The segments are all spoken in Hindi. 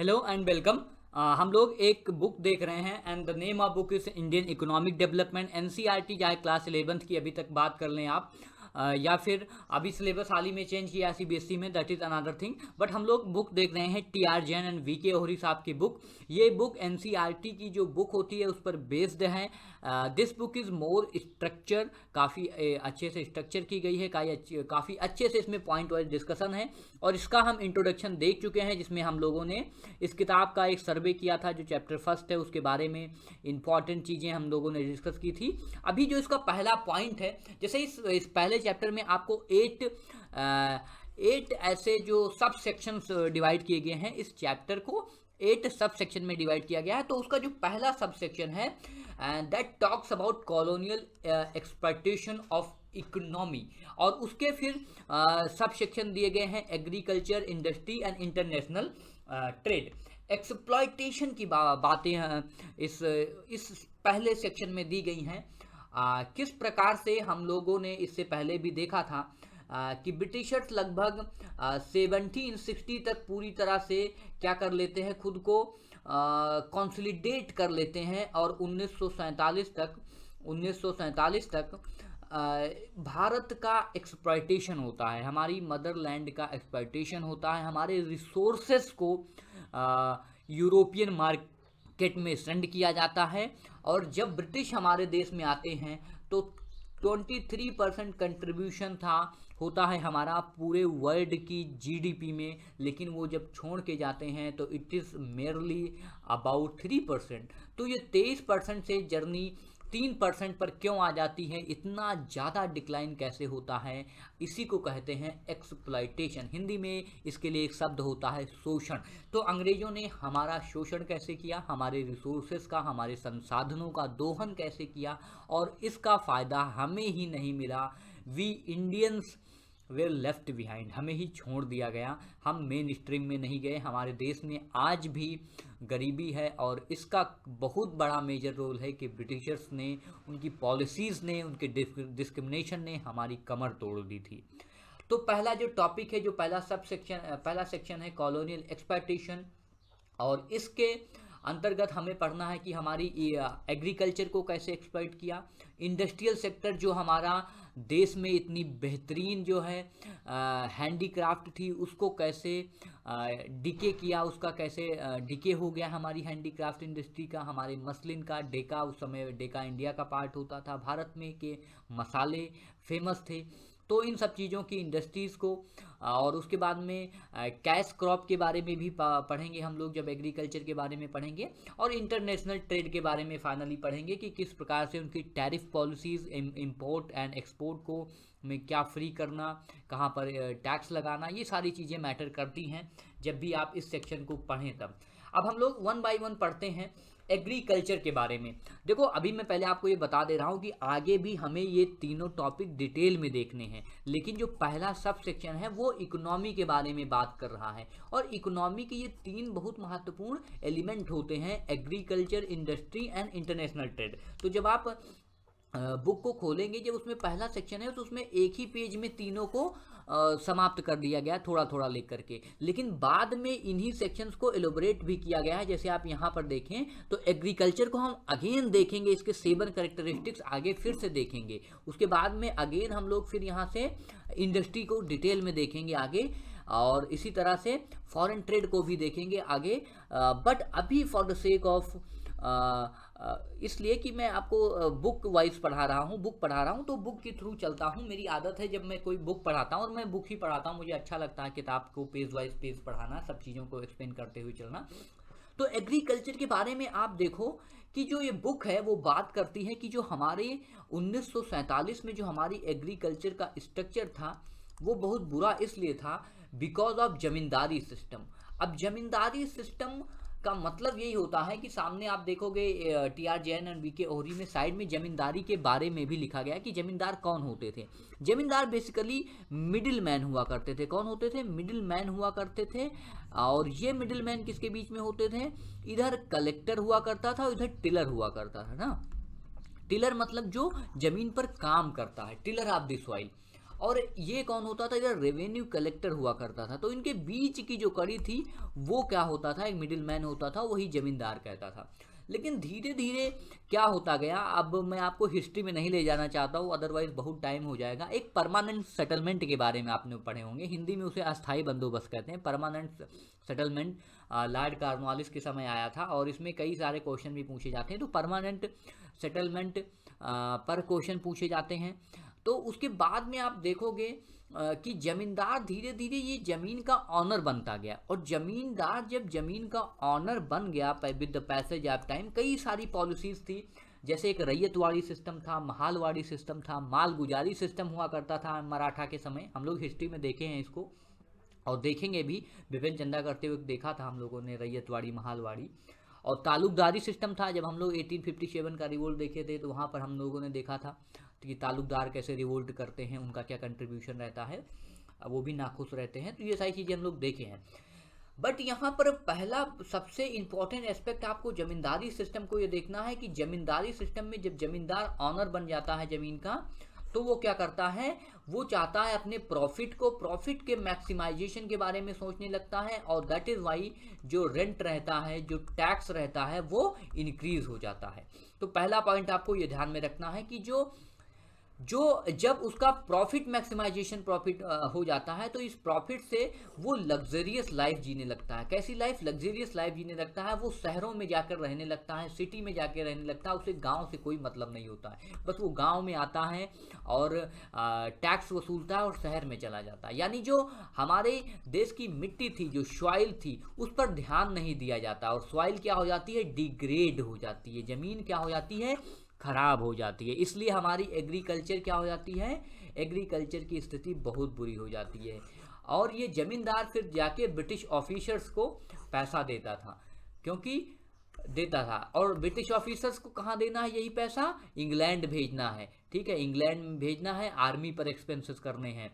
Hello and welcome. हम लोग एक बुक देख रहे हैं and the name of book is Indian economic development. NCERT चाहे क्लास 11th की अभी तक बात कर लें आप, या फिर अभी सिलेबस हाल ही में चेंज किया सीबीएसई में, that is another thing. But हम लोग बुक देख रहे हैं T R Jain and V K Ohri साहब की बुक। ये बुक एनसीईआरटी की जो बुक होती है उस पर बेस्ड है। This book is more structure, काफ़ी अच्छे से स्ट्रक्चर की गई है, काफ़ी अच्छे से इसमें पॉइंट वाइज डिस्कशन है। और इसका हम इंट्रोडक्शन देख चुके हैं, जिसमें हम लोगों ने इस किताब का एक सर्वे किया था जो चैप्टर फर्स्ट है उसके बारे में इंपॉर्टेंट चीज़ें हम लोगों ने डिस्कस की थी। अभी जो इसका पहला पॉइंट है, जैसे इस पहले चैप्टर में आपको 8 ऐसे जो सब सेक्शंस डिवाइड किए गए हैं। इस चैप्टर को 8 सब सेक्शन में डिवाइड किया गया है। तो उसका जो पहला सब सेक्शन है that talks about colonial exploitation of economy, और उसके फिर सब सेक्शन दिए गए हैं agriculture, industry and international trade. Exploitation की बातें इस पहले सेक्शन में दी गई हैं। किस प्रकार से हम लोगों ने इससे पहले भी देखा था कि ब्रिटिशर्स लगभग 1760 तक पूरी तरह से क्या कर लेते हैं, खुद को कंसोलिडेट कर लेते हैं, और 1947 तक भारत का एक्सप्लॉयटेशन होता है, हमारी मदरलैंड का एक्सप्लॉयटेशन होता है, हमारे रिसोर्सेस को यूरोपियन मार्केट में सेंड किया जाता है। और जब ब्रिटिश हमारे देश में आते हैं तो 23% कंट्रीब्यूशन होता है हमारा पूरे वर्ल्ड की जीडीपी में, लेकिन वो जब छोड़ के जाते हैं तो इट इज़ मेयरली अबाउट 3%। तो ये 23% से जर्नी 3% पर क्यों आ जाती है, इतना ज़्यादा डिक्लाइन कैसे होता है, इसी को कहते हैं एक्सप्लॉयटेशन। हिंदी में इसके लिए एक शब्द होता है शोषण। तो अंग्रेज़ों ने हमारा शोषण कैसे किया, हमारे रिसोर्सेज का, हमारे संसाधनों का दोहन कैसे किया, और इसका फ़ायदा हमें ही नहीं मिला। We Indians were left behind, हमें ही छोड़ दिया गया, हम मेन स्ट्रीम में नहीं गए। हमारे देश में आज भी गरीबी है, और इसका बहुत बड़ा मेजर रोल है कि ब्रिटिशर्स ने, उनकी पॉलिसीज़ ने, उनके डिस्क्रिमिनेशन ने हमारी कमर तोड़ दी थी। तो पहला जो टॉपिक है, जो पहला सेक्शन है कॉलोनियल एक्सप्लॉयटेशन, और इसके अंतर्गत हमें पढ़ना है कि हमारी एग्रीकल्चर को कैसे एक्सप्लॉइट किया, इंडस्ट्रियल सेक्टर जो हमारा देश में इतनी बेहतरीन जो है हैंडीक्राफ्ट थी, उसको कैसे डिके किया, उसका कैसे डिके हो गया हमारी हैंडीक्राफ्ट इंडस्ट्री का, हमारे मसलिन का, डेका, उस समय डेका इंडिया का पार्ट होता था, भारत में के मसाले फेमस थे। तो इन सब चीज़ों की इंडस्ट्रीज़ को, और उसके बाद में कैश क्रॉप के बारे में भी पढ़ेंगे हम लोग जब एग्रीकल्चर के बारे में पढ़ेंगे, और इंटरनेशनल ट्रेड के बारे में फाइनली पढ़ेंगे कि किस प्रकार से उनकी tariff policies, import and export को में क्या फ्री करना, कहाँ पर टैक्स लगाना, ये सारी चीज़ें मैटर करती हैं जब भी आप इस सेक्शन को पढ़ें तब। अब हम लोग वन बाय वन पढ़ते हैं एग्रीकल्चर के बारे में। देखो, अभी मैं पहले आपको ये बता दे रहा हूँ कि आगे भी हमें ये तीनों टॉपिक डिटेल में देखने हैं, लेकिन जो पहला सब सेक्शन है वो इकोनॉमी के बारे में बात कर रहा है। और इकोनॉमी के ये 3 बहुत महत्वपूर्ण एलिमेंट होते हैं, agriculture, industry and international trade. तो जब आप बुक को खोलेंगे, जब उसमें पहला सेक्शन है तो उसमें एक ही पेज में तीनों को समाप्त कर दिया गया, थोड़ा थोड़ा लेकर के, लेकिन बाद में इन्हीं सेक्शंस को एलोबरेट भी किया गया है। जैसे आप यहाँ पर देखें तो एग्रीकल्चर को हम अगेन देखेंगे, इसके 7 कैरेक्टरिस्टिक्स आगे फिर से देखेंगे, उसके बाद में अगेन हम लोग फिर यहाँ से इंडस्ट्री को डिटेल में देखेंगे आगे, और इसी तरह से फॉरेन ट्रेड को भी देखेंगे आगे। बट अभी फॉर द सेक ऑफ इसलिए कि मैं आपको बुक वाइज पढ़ा रहा हूँ, तो बुक के थ्रू चलता हूँ। मेरी आदत है जब मैं कोई बुक पढ़ाता हूँ, और मैं बुक ही पढ़ाता हूँ, मुझे अच्छा लगता है किताब को पेज वाइज पेज पढ़ाना, सब चीज़ों को एक्सप्लेन करते हुए चलना। तो एग्रीकल्चर के बारे में आप देखो कि जो ये बुक है वो बात करती है कि जो हमारे 1947 में जो हमारी एग्रीकल्चर का स्ट्रक्चर था वो बहुत बुरा इसलिए था बिकॉज ऑफ जमींदारी सिस्टम। अब जमींदारी सिस्टम का मतलब यही होता है कि सामने आप देखोगे TR. Jain and V K Ohri में साइड में जमींदारी के बारे में भी लिखा गया कि जमींदार कौन होते थे। जमींदार बेसिकली मिडिल मैन हुआ करते थे। कौन होते थे? मिडिल मैन हुआ करते थे। और ये मिडिल मैन किसके बीच में होते थे? इधर कलेक्टर हुआ करता था, इधर टिलर हुआ करता था ना। टिलर मतलब जो जमीन पर काम करता है, टिलर ऑफ द सॉइल। और ये कौन होता था, इधर रेवेन्यू कलेक्टर हुआ करता था। तो इनके बीच की जो कड़ी थी वो क्या होता था, एक मिडिल मैन होता था, वही जमींदार कहता था। लेकिन धीरे धीरे क्या होता गया, अब मैं आपको हिस्ट्री में नहीं ले जाना चाहता हूँ, अदरवाइज बहुत टाइम हो जाएगा। एक परमानेंट सेटलमेंट के बारे में आपने पढ़े होंगे, हिंदी में उसे अस्थायी बंदोबस्त कहते हैं। परमानेंट सेटलमेंट लॉर्ड कॉर्नवालिस के समय आया था और इसमें कई सारे क्वेश्चन भी पूछे जाते हैं। तो परमानेंट सेटलमेंट पर क्वेश्चन पूछे जाते हैं। तो उसके बाद में आप देखोगे कि जमींदार धीरे धीरे ये जमीन का ऑनर बनता गया, और जमींदार जब जमीन का ऑनर बन गया with the passage of time, कई सारी पॉलिसीज थी, जैसे एक रैयतवाड़ी सिस्टम था, महालवाड़ी सिस्टम था, मालगुजारी सिस्टम हुआ करता था मराठा के समय। हम लोग हिस्ट्री में देखे हैं इसको और देखेंगे भी, विपिन चंदा करते हुए देखा था हम लोगों ने रैयतवाड़ी, महालवाड़ी। और तालुकदारी सिस्टम था, जब हम लोग 1857 का रिवोल्ट देखे थे तो वहाँ पर हम लोगों ने देखा था कि तालुकदार कैसे रिवोल्ट करते हैं, उनका क्या कंट्रीब्यूशन रहता है, वो भी नाखुश रहते हैं। तो ये सारी चीज़ें हम लोग देखे हैं। बट यहाँ पर पहला सबसे इम्पॉर्टेंट एस्पेक्ट आपको जमींदारी सिस्टम को ये देखना है कि जमींदारी सिस्टम में जब जमींदार ऑनर बन जाता है ज़मीन का, तो वो क्या करता है, वो चाहता है अपने प्रॉफिट के मैक्सिमाइजेशन के बारे में सोचने लगता है, और दैट इज़ वाई जो रेंट रहता है, जो टैक्स रहता है, वो इंक्रीज हो जाता है। तो पहला पॉइंट आपको ये ध्यान में रखना है कि जो जब उसका प्रॉफिट मैक्सिमाइजेशन हो जाता है, तो इस प्रॉफिट से वो लग्जरियस लाइफ जीने लगता है। कैसी लाइफ, लग्जरियस लाइफ जीने लगता है। वो शहरों में जाकर रहने लगता है, सिटी में जाकर रहने लगता है, उसे गांव से कोई मतलब नहीं होता है, बस वो गांव में आता है और टैक्स वसूलता है और शहर में चला जाता है। यानी जो हमारे देश की मिट्टी थी, जो सॉइल थी, उस पर ध्यान नहीं दिया जाता, और सॉइल क्या हो जाती है, डिग्रेड हो जाती है, ज़मीन क्या हो जाती है, खराब हो जाती है। इसलिए हमारी एग्रीकल्चर क्या हो जाती है, एग्रीकल्चर की स्थिति बहुत बुरी हो जाती है। और ये जमींदार फिर जाके ब्रिटिश ऑफिसर्स को पैसा देता था, क्योंकि देता था, और ब्रिटिश ऑफिसर्स को कहाँ देना है, यही पैसा इंग्लैंड भेजना है। ठीक है, इंग्लैंड में भेजना है, आर्मी पर एक्सपेंसेस करने हैं।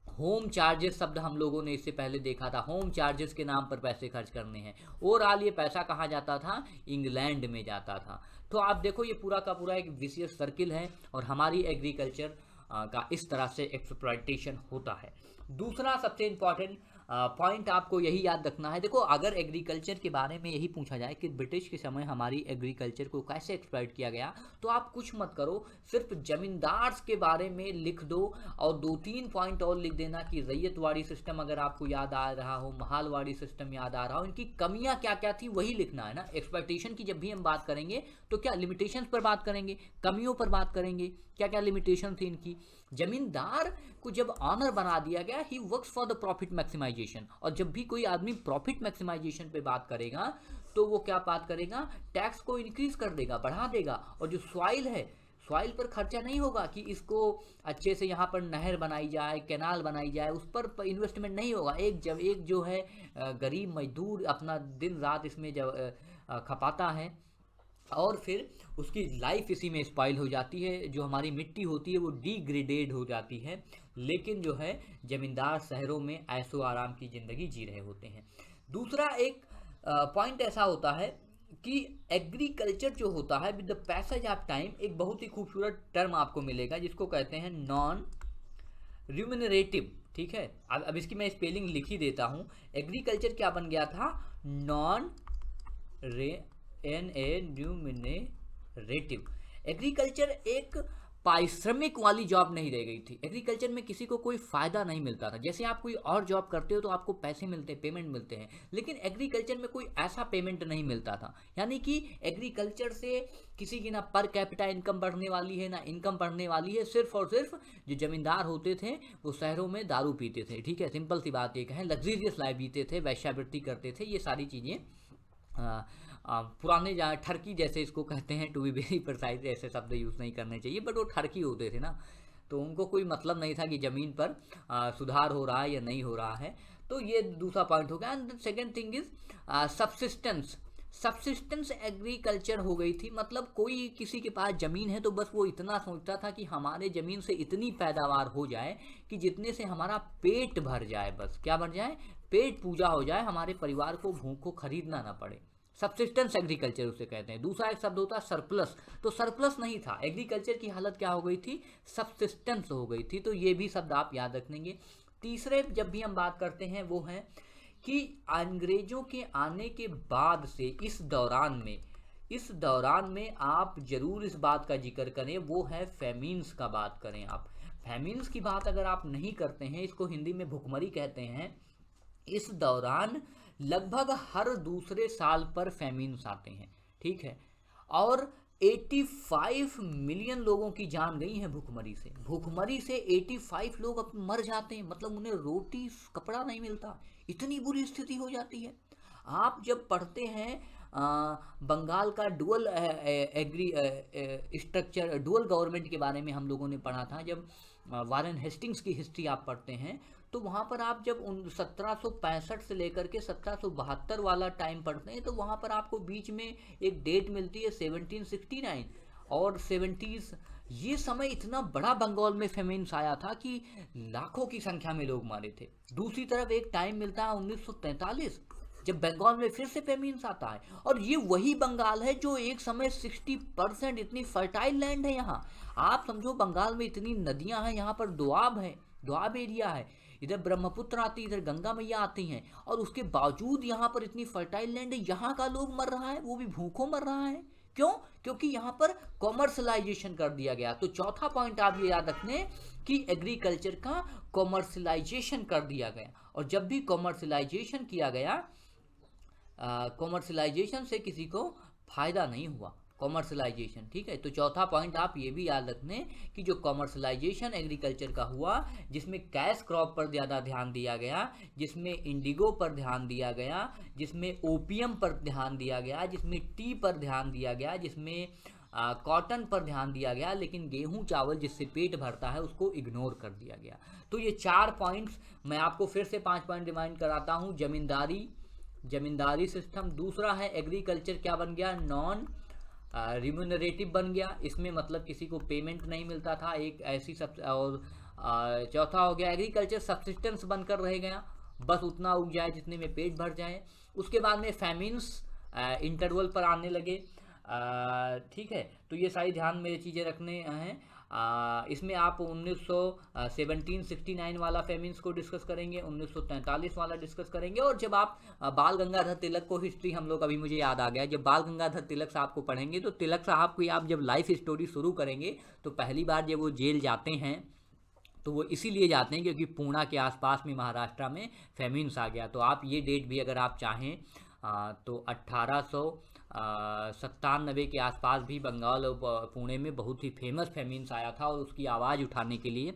होम चार्जेस शब्द हम लोगों ने इससे पहले देखा था, होम चार्जेस के नाम पर पैसे खर्च करने हैं। ओवरऑल ये पैसा कहाँ जाता था, इंग्लैंड में जाता था। तो आप देखो ये पूरा का पूरा एक विशियस सर्किल है, और हमारी एग्रीकल्चर का इस तरह से एक्सप्लॉयटेशन होता है। दूसरा सबसे इम्पॉर्टेंट पॉइंट आपको यही याद रखना है। देखो, अगर एग्रीकल्चर के बारे में यही पूछा जाए कि ब्रिटिश के समय हमारी एग्रीकल्चर को कैसे एक्सप्लॉइट किया गया, तो आप कुछ मत करो, सिर्फ जमींदार के बारे में लिख दो, और 2-3 पॉइंट और लिख देना कि रैयतवाड़ी सिस्टम अगर आपको याद आ रहा हो, महालवाड़ी सिस्टम याद आ रहा हो, इनकी कमियां क्या क्या थी वही लिखना है ना। एक्सप्लॉयटेशन की जब भी हम बात करेंगे तो क्या लिमिटेशंस पर बात करेंगे, कमियों पर बात करेंगे, क्या क्या लिमिटेशन थी इनकी। जमींदार को जब ऑनर बना दिया गया, he works for the profit maximisation, और जब भी कोई आदमी प्रॉफिट मैक्सिमाइजेशन पे बात करेगा तो वो क्या बात करेगा, टैक्स को इंक्रीज कर देगा, बढ़ा देगा। और जो सॉइल है, सॉइल पर खर्चा नहीं होगा कि इसको अच्छे से यहाँ पर नहर बनाई जाए, कैनाल बनाई जाए, उस पर इन्वेस्टमेंट नहीं होगा। एक जो है गरीब मजदूर अपना दिन रात इसमें जब खपाता है, और फिर उसकी लाइफ इसी में स्पॉइल हो जाती है, जो हमारी मिट्टी होती है वो डिग्रेडेड हो जाती है। लेकिन जो है जमींदार शहरों में ऐशो आराम की ज़िंदगी जी रहे होते हैं। दूसरा एक पॉइंट ऐसा होता है कि एग्रीकल्चर जो होता है with the passage of time, एक बहुत ही खूबसूरत टर्म आपको मिलेगा जिसको कहते हैं नॉन रिम्यूनरेटिव। ठीक है, अब इसकी मैं स्पेलिंग लिख ही देता हूँ। एग्रीकल्चर क्या बन गया था, नॉन रिम्यूनरेटिव। एग्रीकल्चर एक पारिश्रमिक वाली जॉब नहीं रह गई थी। एग्रीकल्चर में किसी को कोई फायदा नहीं मिलता था। जैसे आप कोई और जॉब करते हो तो आपको पैसे मिलते हैं, पेमेंट मिलते हैं, लेकिन एग्रीकल्चर में कोई ऐसा पेमेंट नहीं मिलता था। यानी कि एग्रीकल्चर से किसी की ना पर कैपिटा इनकम बढ़ने वाली है, ना इनकम बढ़ने वाली है। सिर्फ और सिर्फ जो जमींदार होते थे वो शहरों में दारू पीते थे। ठीक है, सिंपल सी बात ये कहें, लग्जरियस लाइफ जीते थे, वैश्यावृत्ति करते थे, ये सारी चीज़ें पुराने ठरकी जैसे इसको कहते हैं, टू बी वेरी प्रिसाइज, ऐसे शब्द यूज़ नहीं करने चाहिए, बट वो ठरकी होते थे ना, तो उनको कोई मतलब नहीं था कि ज़मीन पर सुधार हो रहा है या नहीं हो रहा है। तो ये दूसरा पॉइंट हो गया। And second thing is subsistence agriculture हो गई थी। मतलब कोई किसी के पास ज़मीन है तो बस वो इतना सोचता था कि हमारे ज़मीन से इतनी पैदावार हो जाए कि जितने से हमारा पेट भर जाए, बस क्या भर जाए, पेट पूजा हो जाए, हमारे परिवार को भूख को खरीदना ना पड़े। सब्सिस्टेंस एग्रीकल्चर उसे कहते हैं। दूसरा एक शब्द होता है सरप्लस, तो सरप्लस नहीं था, एग्रीकल्चर की हालत क्या हो गई थी, सब्सिस्टेंस हो गई थी। तो ये भी शब्द आप याद रखेंगे। तीसरे जब भी हम बात करते हैं वो है कि अंग्रेजों के आने के बाद से इस दौरान में आप जरूर इस बात का जिक्र करें, वो है फेमिन्स का बात करें। आप फेमिन्स की बात अगर आप नहीं करते हैं, इसको हिंदी में भुखमरी कहते हैं, इस दौरान लगभग हर दूसरे साल पर फेमिन्स आते हैं, ठीक है। और 85 मिलियन लोगों की जान गई है भूखमरी से। भूखमरी से 85 लोग अब मर जाते हैं, मतलब उन्हें रोटी कपड़ा नहीं मिलता, इतनी बुरी स्थिति हो जाती है। आप जब पढ़ते हैं बंगाल का dual agri structure, dual government के बारे में हम लोगों ने पढ़ा था, जब वारेन हेस्टिंग्स की हिस्ट्री आप पढ़ते हैं तो वहाँ पर आप जब 1765 से लेकर के 1772 वाला टाइम पढ़ते हैं तो वहाँ पर आपको बीच में एक डेट मिलती है 1769 और 70s। ये समय इतना बड़ा बंगाल में फेमिन्स आया था कि लाखों की संख्या में लोग मारे थे। दूसरी तरफ एक टाइम मिलता है 1943 जब बंगाल में फिर से फेमिन्स आता है, और ये वही बंगाल है जो एक समय 60%, इतनी फर्टाइल लैंड है यहाँ। आप समझो बंगाल में इतनी नदियाँ हैं, यहाँ पर दोआब है, दोआब एरिया है, इधर ब्रह्मपुत्र आती है, इधर गंगा मैया आती हैं, और उसके बावजूद यहाँ पर इतनी फर्टाइल लैंड है, यहाँ का लोग मर रहा है, वो भी भूखों मर रहा है। क्यों? क्योंकि यहाँ पर कॉमर्शलाइजेशन कर दिया गया। तो चौथा पॉइंट आप ये याद रखने कि एग्रीकल्चर का कॉमर्शलाइजेशन कर दिया गया, और जब भी कॉमर्शलाइजेशन किया गया, कॉमर्शलाइजेशन से किसी को फायदा नहीं हुआ, कॉमर्शलाइजेशन, ठीक है। तो चौथा पॉइंट आप ये भी याद रखने कि जो कॉमर्शलाइजेशन एग्रीकल्चर का हुआ, जिसमें कैश क्रॉप पर ज़्यादा ध्यान दिया गया, जिसमें इंडिगो पर ध्यान दिया गया, जिसमें ओपियम पर ध्यान दिया गया, जिसमें टी पर ध्यान दिया गया, जिसमें कॉटन पर ध्यान दिया गया, लेकिन गेहूं चावल जिससे पेट भरता है उसको इग्नोर कर दिया गया। तो ये 4 पॉइंट्स, मैं आपको फिर से 5 पॉइंट रिमाइंड कराता हूँ। जमींदारी सिस्टम। दूसरा है एग्रीकल्चर क्या बन गया, नॉन रिम्यूनरेटिव बन गया, इसमें मतलब किसी को पेमेंट नहीं मिलता था, एक ऐसी सब। और चौथा हो गया एग्रीकल्चर सब्सिस्टेंस बनकर रह गया, बस उतना उग जाए जितने में पेट भर जाए। उसके बाद में फेमिन्स इंटरवल पर आने लगे, ठीक है। तो ये सारी ध्यान में चीज़ें रखने हैं। इसमें आप 1769 वाला फेमिन्स को डिस्कस करेंगे, 1943 वाला डिस्कस करेंगे, और जब आप बाल गंगाधर तिलक को हिस्ट्री हम लोग, अभी मुझे याद आ गया, जब बाल गंगाधर तिलक साहब को पढ़ेंगे तो तिलक साहब की आप जब लाइफ स्टोरी शुरू करेंगे तो पहली बार जब वो जेल जाते हैं तो वो इसीलिए जाते हैं क्योंकि पूना के आसपास में महाराष्ट्र में फेमिन्स आ गया। तो आप ये डेट भी अगर आप चाहें तो 1897 के आसपास भी बंगाल और पुणे में बहुत ही फेमस फेमिन्स आया था, और उसकी आवाज़ उठाने के लिए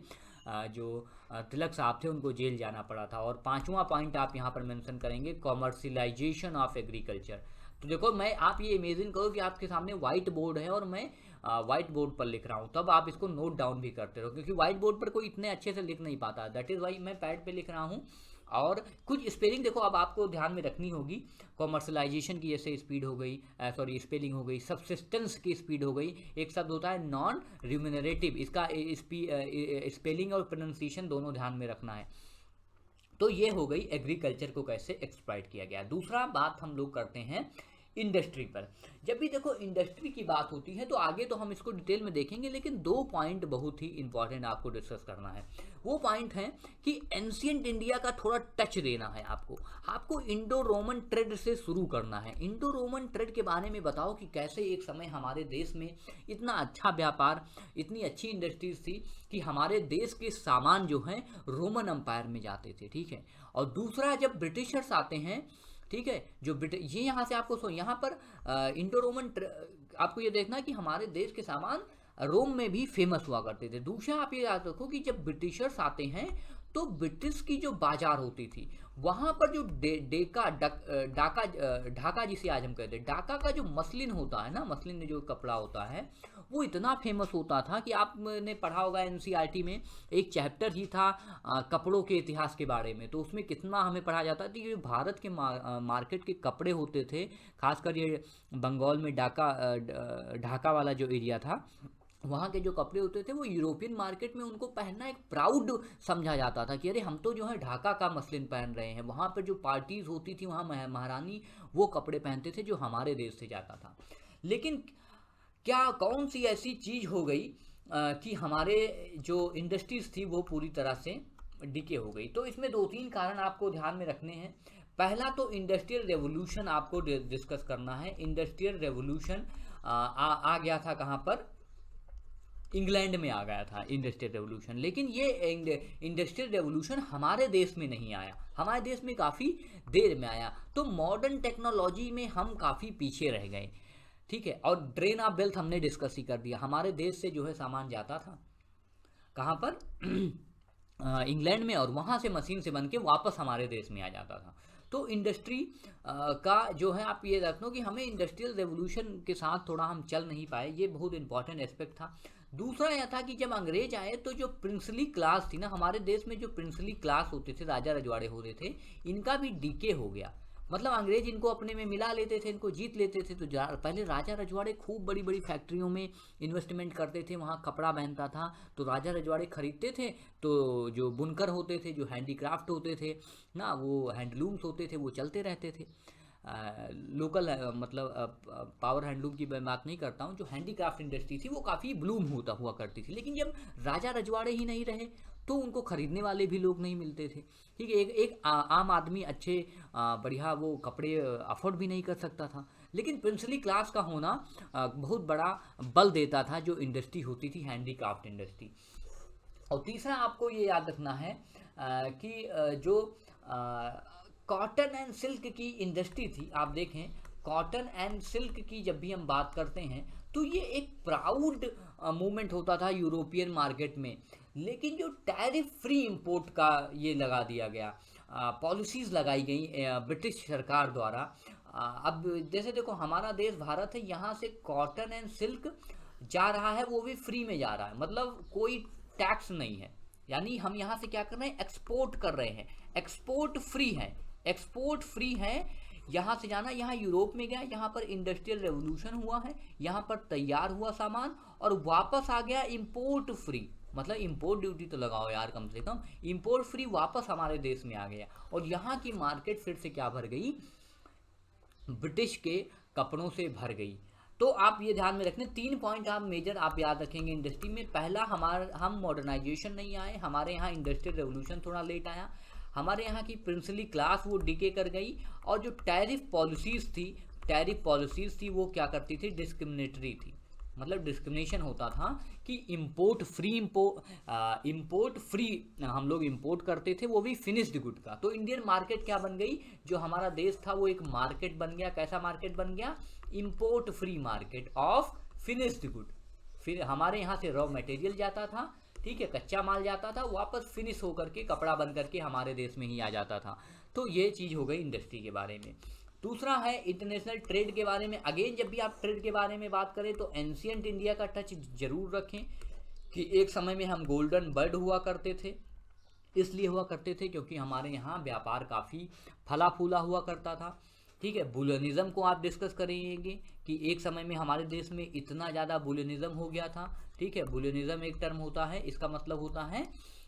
जो तिलक साहब थे उनको जेल जाना पड़ा था। और 5वां पॉइंट आप यहाँ पर मेंशन करेंगे कॉमर्शलाइजेशन ऑफ एग्रीकल्चर। तो देखो, मैं आप ये इमेजिन करो कि आपके सामने वाइट बोर्ड है और मैं वाइट बोर्ड पर लिख रहा हूँ, तब आप इसको नोट डाउन भी करते रहो, क्योंकि वाइट बोर्ड पर कोई इतने अच्छे से लिख नहीं पाता, दैट इज़ वाई मैं पैड पे लिख रहा हूँ। और कुछ स्पेलिंग देखो अब आपको ध्यान में रखनी होगी, कॉमर्शलाइजेशन की जैसे स्पीड हो गई, सॉरी स्पेलिंग हो गई, सब्सिस्टेंस की स्पीड हो गई, एक शब्द होता है नॉन रिम्यूनरेटिव, इसका स्पेलिंग और प्रोनाउंसिएशन दोनों ध्यान में रखना है। तो ये हो गई एग्रीकल्चर को कैसे एक्सप्लॉइट किया गया। दूसरा बात हम लोग करते हैं इंडस्ट्री पर। जब भी देखो इंडस्ट्री की बात होती है तो आगे तो हम इसको डिटेल में देखेंगे, लेकिन 2 पॉइंट बहुत ही इंपॉर्टेंट आपको डिस्कस करना है। वो पॉइंट है कि एंशियंट इंडिया का थोड़ा टच देना है आपको इंडो रोमन ट्रेड से शुरू करना है। इंडो रोमन ट्रेड के बारे में बताओ कि कैसे एक समय हमारे देश में इतना अच्छा व्यापार, इतनी अच्छी इंडस्ट्रीज थी कि हमारे देश के सामान जो हैं रोमन एम्पायर में जाते थे, ठीक है। और दूसरा, जब ब्रिटिशर्स आते हैं, ठीक है, जो ये यहाँ से आपको यहाँ पर इंडो रोमन आपको ये देखना कि हमारे देश के सामान रोम में भी फेमस हुआ करते थे। दूसरा आप ये याद रखो कि जब ब्रिटिशर्स आते हैं तो ब्रिटिश की जो बाजार होती थी वहाँ पर जो ढाका जिसे आज हम कहते हैं, ढाका का जो मसलिन होता है ना, मसलिन में जो कपड़ा होता है वो इतना फेमस होता था कि आपने पढ़ा होगा एनसीईआरटी में एक चैप्टर ही था कपड़ों के इतिहास के बारे में, तो उसमें कितना हमें पढ़ा जाता था कि भारत के मार्केट के कपड़े होते थे, खासकर ये बंगाल में ढाका वाला जो एरिया था वहाँ के जो कपड़े होते थे वो यूरोपियन मार्केट में उनको पहनना एक प्राउड समझा जाता था कि अरे हम तो जो है ढाका का मसलिन पहन रहे हैं। वहाँ पर जो पार्टीज़ होती थी वहाँ महारानी वो कपड़े पहनते थे जो हमारे देश से जाता था। लेकिन क्या कौन सी ऐसी चीज़ हो गई कि हमारे जो इंडस्ट्रीज थी वो पूरी तरह से डिके हो गई। तो इसमें दो तीन कारण आपको ध्यान में रखने हैं। पहला तो इंडस्ट्रियल रेवोल्यूशन आपको डिस्कस करना है। इंडस्ट्रियल रेवोल्यूशन आ गया था कहाँ पर, इंग्लैंड में आ गया था इंडस्ट्रियल रेवोल्यूशन। लेकिन ये इंडस्ट्रियल रेवोल्यूशन हमारे देश में नहीं आया, हमारे देश में काफ़ी देर में आया। तो मॉडर्न टेक्नोलॉजी में हम काफ़ी पीछे रह गए, ठीक है। और ड्रेन ऑफ वेल्थ हमने डिस्कस ही कर दिया। हमारे देश से जो है सामान जाता था कहाँ पर इंग्लैंड में, और वहाँ से मशीन से बन के वापस हमारे देश में आ जाता था। तो इंडस्ट्री का जो है आप ये रख लो कि हमें इंडस्ट्रियल रेवोल्यूशन के साथ थोड़ा हम चल नहीं पाए, ये बहुत इंपॉर्टेंट एस्पेक्ट था। दूसरा यह था कि जब अंग्रेज आए तो जो प्रिंसली क्लास थी ना हमारे देश में, जो प्रिंसली क्लास होते थे, राजा रजवाड़े होते थे, इनका भी डीके हो गया। मतलब अंग्रेज इनको अपने में मिला लेते थे, इनको जीत लेते थे। तो पहले राजा रजवाड़े खूब बड़ी बड़ी फैक्ट्रियों में इन्वेस्टमेंट करते थे, वहाँ कपड़ा बनता था तो राजा रजवाड़े खरीदते थे। तो जो बुनकर होते थे, जो हैंडीक्राफ्ट होते थे ना, वो हैंडलूम्स होते थे, वो चलते रहते थे। लोकल मतलब पावर हैंडलूम की मैं बात नहीं करता हूँ। जो हैंडीक्राफ्ट इंडस्ट्री थी वो काफ़ी ब्लूम होता हुआ करती थी। लेकिन जब राजा रजवाड़े ही नहीं रहे तो उनको खरीदने वाले भी लोग नहीं मिलते थे, ठीक है। एक आम आदमी अच्छे बढ़िया वो कपड़े अफोर्ड भी नहीं कर सकता था। लेकिन प्रिंसली क्लास का होना बहुत बड़ा बल देता था जो इंडस्ट्री होती थी, हैंडीक्राफ्ट इंडस्ट्री। और तीसरा आपको ये याद रखना है कि जो कॉटन एंड सिल्क की इंडस्ट्री थी, आप देखें कॉटन एंड सिल्क की जब भी हम बात करते हैं तो ये एक प्राउड मूवमेंट होता था यूरोपियन मार्केट में। लेकिन जो टैरिफ फ्री इंपोर्ट का ये लगा दिया गया, पॉलिसीज़ लगाई गई ब्रिटिश सरकार द्वारा। अब जैसे देखो हमारा देश भारत है, यहाँ से कॉटन एंड सिल्क जा रहा है, वो भी फ्री में जा रहा है, मतलब कोई टैक्स नहीं है। यानी हम यहाँ से क्या कर रहे हैं, एक्सपोर्ट कर रहे हैं, एक्सपोर्ट फ्री है, एक्सपोर्ट फ्री है। यहाँ से जाना, यहाँ यूरोप में गया, यहाँ पर इंडस्ट्रियल रेवोल्यूशन हुआ है, यहाँ पर तैयार हुआ सामान और वापस आ गया इंपोर्ट फ्री। मतलब इंपोर्ट ड्यूटी तो लगाओ यार कम से कम, इंपोर्ट फ्री वापस हमारे देश में आ गया। और यहाँ की मार्केट फिर से क्या भर गई, ब्रिटिश के कपड़ों से भर गई। तो आप ये ध्यान में रखने, 3 पॉइंट आप मेजर आप याद रखेंगे इंडस्ट्री में। पहला, हम मॉडर्नाइजेशन नहीं आए, हमारे यहाँ इंडस्ट्रियल रेवोल्यूशन थोड़ा लेट आया, हमारे यहाँ की प्रिंसली क्लास वो डिके कर गई। और जो टैरिफ पॉलिसीज़ थी वो क्या करती थी, डिस्क्रिमिनेटरी थी। मतलब डिस्क्रिमिनेशन होता था कि इंपोर्ट फ्री हम लोग इंपोर्ट करते थे, वो भी फिनिश्ड गुड का। तो इंडियन मार्केट क्या बन गई, जो हमारा देश था वो एक मार्केट बन गया। कैसा मार्केट बन गया, import free market of finished good. फिर हमारे यहाँ से रॉ मटेरियल जाता था, ठीक है, कच्चा माल जाता था, वापस फिनिश होकर के कपड़ा बन करके हमारे देश में ही आ जाता था। तो ये चीज़ हो गई इंडस्ट्री के बारे में। दूसरा है इंटरनेशनल ट्रेड के बारे में। अगेन जब भी आप ट्रेड के बारे में बात करें तो एंशियंट इंडिया का टच जरूर रखें कि एक समय में हम गोल्डन बर्ड हुआ करते थे। इसलिए हुआ करते थे क्योंकि हमारे यहाँ व्यापार काफ़ी फला फूला हुआ करता था, ठीक है। बुलियनिज्म को आप डिस्कस करेंगे कि एक समय में हमारे देश में इतना ज़्यादा बुलियनिज्म हो गया था, ठीक है। बुलियनिज्म एक टर्म होता है, इसका मतलब होता है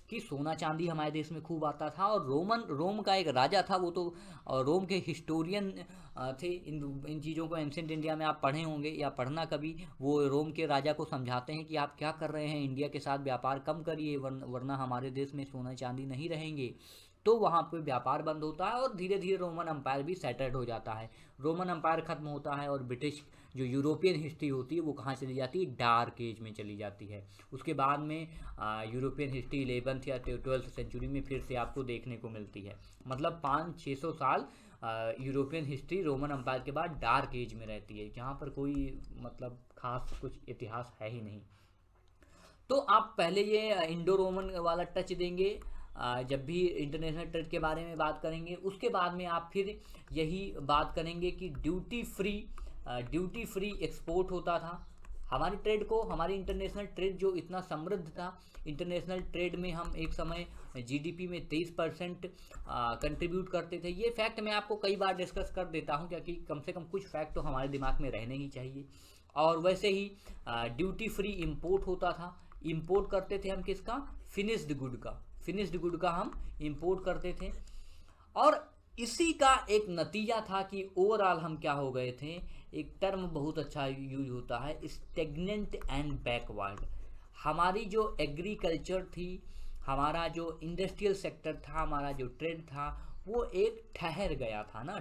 कि सोना चांदी हमारे देश में खूब आता था। और रोम का एक राजा था, वो तो रोम के हिस्टोरियन थे। इन चीज़ों को एंशिएंट इंडिया में आप पढ़े होंगे या पढ़ना कभी। वो रोम के राजा को समझाते हैं कि आप क्या कर रहे हैं, इंडिया के साथ व्यापार कम करिए वरना हमारे देश में सोना चांदी नहीं रहेंगे। तो वहाँ पे व्यापार बंद होता है और धीरे धीरे रोमन अम्पायर भी सेटल्ड हो जाता है। रोमन अम्पायर ख़त्म होता है और ब्रिटिश जो यूरोपियन हिस्ट्री होती है वो कहाँ चली जाती है, डार्क एज में चली जाती है। उसके बाद में यूरोपियन हिस्ट्री 11th या 12th सेंचुरी में फिर से आपको देखने को मिलती है। मतलब 500-600 साल यूरोपियन हिस्ट्री रोमन अम्पायर के बाद डार्क एज में रहती है, जहाँ पर कोई मतलब खास कुछ इतिहास है ही नहीं। तो आप पहले ये इंडो रोमन वाला टच देंगे जब भी इंटरनेशनल ट्रेड के बारे में बात करेंगे। उसके बाद में आप फिर यही बात करेंगे कि ड्यूटी फ्री एक्सपोर्ट होता था हमारी ट्रेड को। हमारी इंटरनेशनल ट्रेड जो इतना समृद्ध था, इंटरनेशनल ट्रेड में हम एक समय जीडीपी में 23% कंट्रीब्यूट करते थे। ये फैक्ट मैं आपको कई बार डिस्कस कर देता हूँ क्योंकि कम से कम कुछ फैक्ट तो हमारे दिमाग में रहने ही चाहिए। और वैसे ही ड्यूटी फ्री इंपोर्ट होता था, इंपोर्ट करते थे हम किसका, फिनिश्ड गुड का हम इंपोर्ट करते थे। और इसी का एक नतीजा था कि ओवरऑल हम क्या हो गए थे, एक टर्म बहुत अच्छा यूज होता है, स्टेगनेंट एंड बैकवर्ड। हमारी जो एग्रीकल्चर थी, हमारा जो इंडस्ट्रियल सेक्टर था, हमारा जो ट्रेड था, वो एक ठहर गया था ना,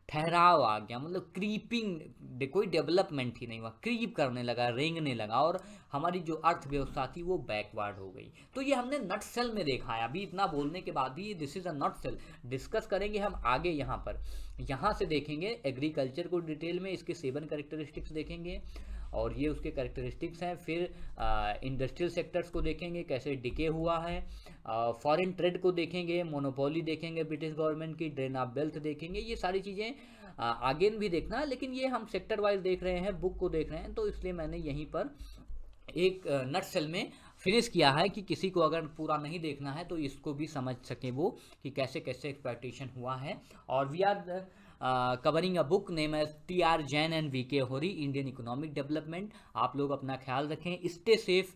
ठहराव आ गया, मतलब क्रीपिंग, कोई डेवलपमेंट ही नहीं हुआ, क्रीप करने लगा, रेंगने लगा, और हमारी जो अर्थव्यवस्था थी वो बैकवर्ड हो गई। तो ये हमने नट सेल में देखा है। अभी इतना बोलने के बाद भी this is a nutshell, discuss करेंगे हम आगे। यहाँ से देखेंगे एग्रीकल्चर को डिटेल में, इसके 7 कैरेक्टरिस्टिक्स देखेंगे और ये उसके कैरेक्टरिस्टिक्स हैं। फिर इंडस्ट्रियल सेक्टर्स को देखेंगे कैसे डिके हुआ है, फॉरेन ट्रेड को देखेंगे, मोनोपोली देखेंगे ब्रिटिश गवर्नमेंट की, ड्रेन ऑफ वेल्थ देखेंगे। ये सारी चीज़ें आगे भी देखना है, लेकिन ये हम सेक्टर वाइज देख रहे हैं, बुक को देख रहे हैं, तो इसलिए मैंने यहीं पर एक नट सेल में फिनिश किया है कि किसी को अगर पूरा नहीं देखना है तो इसको भी समझ सके वो कि कैसे कैसे एक्सप्लॉयटेशन हुआ है। और we are covering a book name as TR Jain and VK Ohri, Indian economic development. आप लोग अपना ख्याल रखें, स्टे सेफ।